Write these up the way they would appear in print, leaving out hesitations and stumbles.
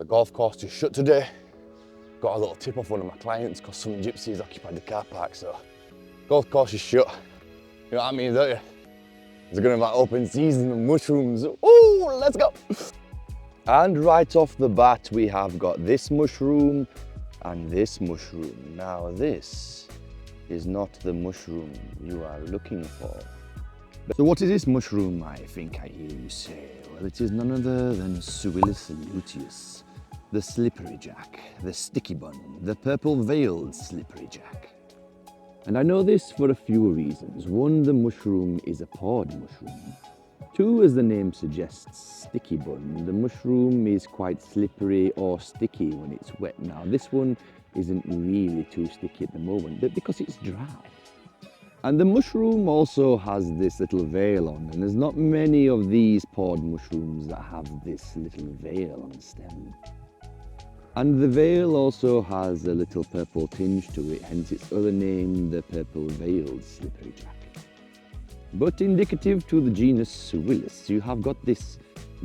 golf course is shut today. Got a little tip off one of my clients because some gypsies occupied the car park, so golf course is shut. You know what I mean, don't you? It's gonna be like open season of mushrooms. Ooh, let's go! And right off the bat, we have got this mushroom and this mushroom. Now this is not the mushroom you are looking for. So what is this mushroom, I think I hear you say? Well, it is none other than Suillus luteus, the slippery jack, the sticky bun, the purple-veiled slippery jack. And I know this for a few reasons. One, the mushroom is a pod mushroom. Two, as the name suggests, sticky bun. The mushroom is quite slippery or sticky when it's wet. Now, this one isn't really too sticky at the moment, but because it's dry. And the mushroom also has this little veil on, and there's not many of these pod mushrooms that have this little veil on the stem. And the veil also has a little purple tinge to it, hence its other name, the purple-veiled slippery jack. But indicative to the genus Suillus, you have got this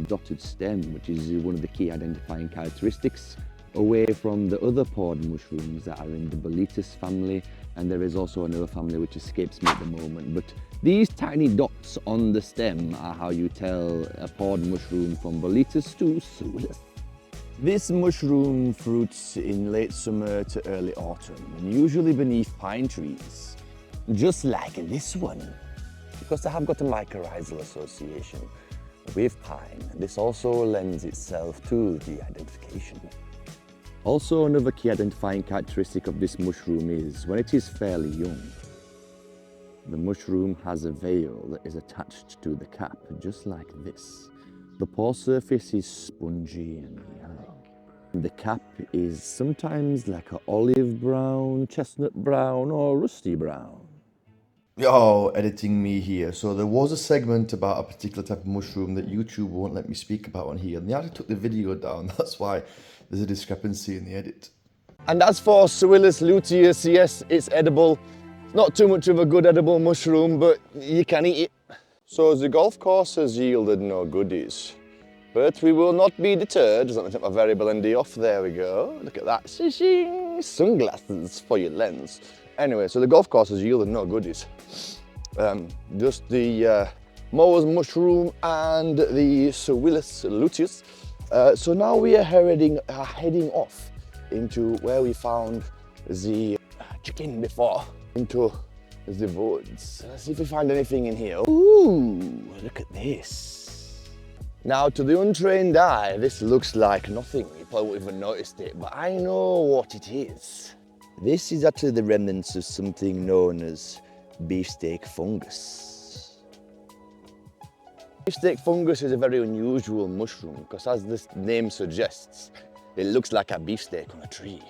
dotted stem, which is one of the key identifying characteristics, away from the other pod mushrooms that are in the boletes family, and there is also another family which escapes me at the moment. But these tiny dots on the stem are how you tell a pod mushroom from boletes to Suillus. This mushroom fruits in late summer to early autumn, and usually beneath pine trees, just like this one, because they have got a mycorrhizal association with pine. This also lends itself to the identification. Also, another key identifying characteristic of this mushroom is when it is fairly young, the mushroom has a veil that is attached to the cap, just like this. The pore surface is spongy and yellow. The cap is sometimes like an olive brown, chestnut brown, or rusty brown. Oh, editing me here. So there was a segment about a particular type of mushroom that YouTube won't let me speak about on here. And they actually took the video down. That's why there's a discrepancy in the edit. And as for Suillus luteus, yes, it's edible. It's not too much of a good edible mushroom, but you can eat it. So the golf course has yielded no goodies. But we will not be deterred. Just let me take my variable ND off. There we go. Look at that. Shing! Sunglasses for your lens. Anyway, so the golf course has yielded no goodies. Just the Moa's mushroom and the Suillus luteus. So now we are heading off into where we found the chicken before, into the woods. Let's see if we find anything in here. Ooh, look at this. Now, to the untrained eye, this looks like nothing. You probably won't even noticed it, but I know what it is. This is actually the remnants of something known as beefsteak fungus. Beefsteak fungus is a very unusual mushroom because, as this name suggests, it looks like a beefsteak on a tree.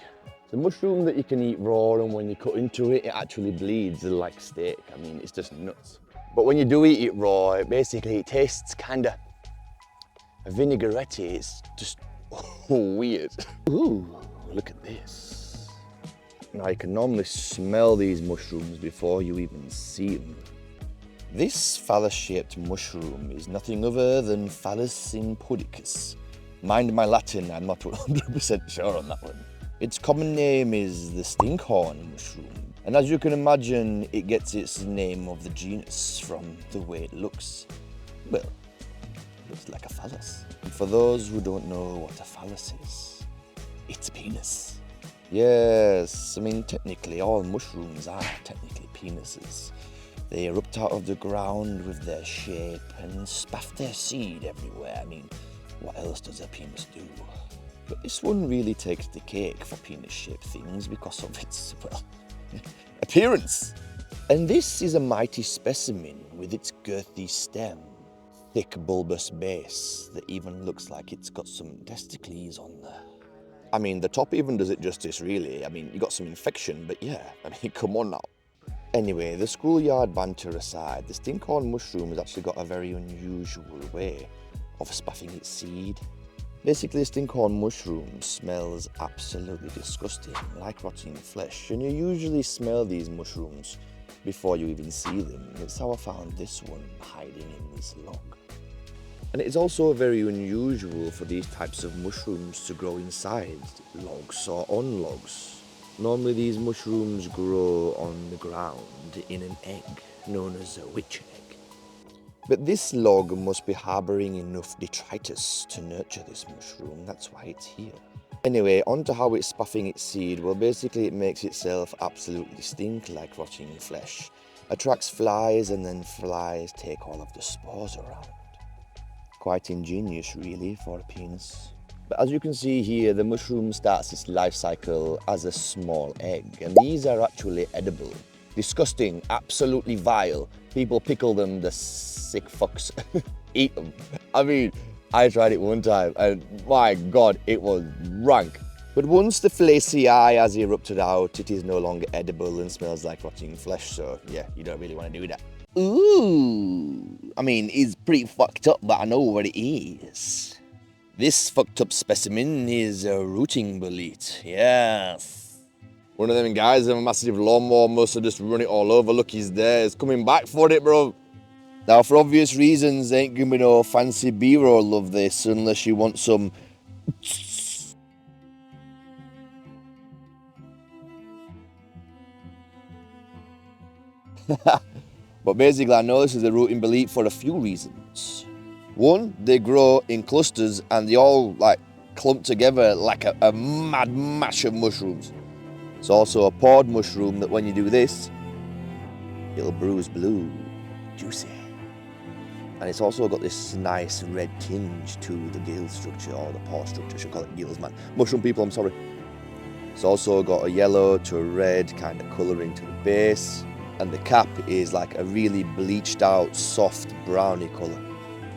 It's a mushroom that you can eat raw, and when you cut into it, it actually bleeds like steak. I mean, it's just nuts. But when you do eat it raw, it tastes kind of vinaigrette. It's just weird. Ooh, look at this. Now, you can normally smell these mushrooms before you even see them. This phallus-shaped mushroom is nothing other than Phallus impudicus. Mind my Latin, I'm not 100% sure on that one. Its common name is the stinkhorn mushroom, and as you can imagine, it gets its name of the genus from the way it looks. Well, it looks like a phallus. And for those who don't know what a phallus is, it's a penis. Yes, I mean, technically, all mushrooms are technically penises. They erupt out of the ground with their shape and spaff their seed everywhere. I mean, what else does a penis do? But this one really takes the cake for penis-shaped things because of its, well, appearance. And this is a mighty specimen with its girthy stem, thick bulbous base that even looks like it's got some testicles on there. I mean, the top even does it justice, really. I mean, you got some infection, but yeah, I mean, come on now. Anyway, the schoolyard banter aside, the stinkhorn mushroom has actually got a very unusual way of spaffing its seed. Basically, a stinkhorn mushroom smells absolutely disgusting, like rotting flesh, and you usually smell these mushrooms before you even see them. It's how I found this one hiding in this log. And it's also very unusual for these types of mushrooms to grow inside logs or on logs. Normally these mushrooms grow on the ground in an egg known as a witch egg. But this log must be harbouring enough detritus to nurture this mushroom, that's why it's here. Anyway, on to how it's spaffing its seed. Well, basically it makes itself absolutely stink like rotting flesh. Attracts flies, and then flies take all of the spores around. Quite ingenious really for a penis. But as you can see here, the mushroom starts its life cycle as a small egg, and these are actually edible. Disgusting, absolutely vile. People pickle them, the sick fucks. Eat them. I mean, I tried it one time and my God, it was rank. But once the flaceae has erupted out, it is no longer edible and smells like rotting flesh, so yeah, you don't really want to do that. Ooh, I mean, it's pretty fucked up, but I know what it is. This fucked up specimen is a rooting bolete, yes. One of them guys with a massive lawnmower must have just run it all over. Look, he's there, he's coming back for it, bro. Now, for obvious reasons, there ain't gonna be no fancy B-roll of this unless you want some. But basically, I know this is a rooting bolete for a few reasons. One, they grow in clusters and they all like clump together like a mad mash of mushrooms. It's also a pod mushroom that when you do this, it'll bruise blue, juicy. And it's also got this nice red tinge to the gill structure, or the pore structure, I should call it gills, man. Mushroom people, I'm sorry. It's also got a yellow to a red kind of colouring to the base. And the cap is like a really bleached out, soft browny colour.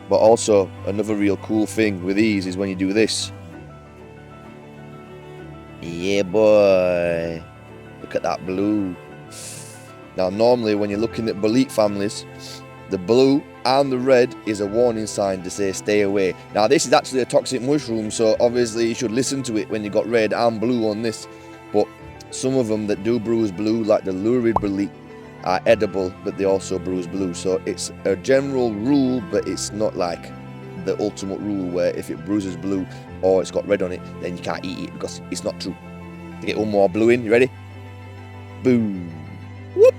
But also, another real cool thing with these is when you do this. Yeah, boy. Look at that blue. Now, normally when you're looking at bolete families, the blue and the red is a warning sign to say stay away. Now, this is actually a toxic mushroom, so obviously you should listen to it when you got red and blue on this. But some of them that do bruise blue, like the lurid bolete, are edible, but they also bruise blue. So it's a general rule, but it's not like the ultimate rule where if it bruises blue or it's got red on it, then you can't eat it, because it's not true. To get one more blue in, you ready? Boom. Whoop.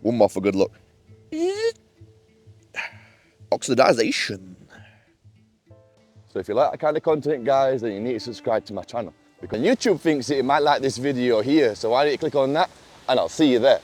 One more for good luck. Oxidization. So if you like that kind of content, guys, then you need to subscribe to my channel. Because YouTube thinks that you might like this video here, so why don't you click on that, and I'll see you there.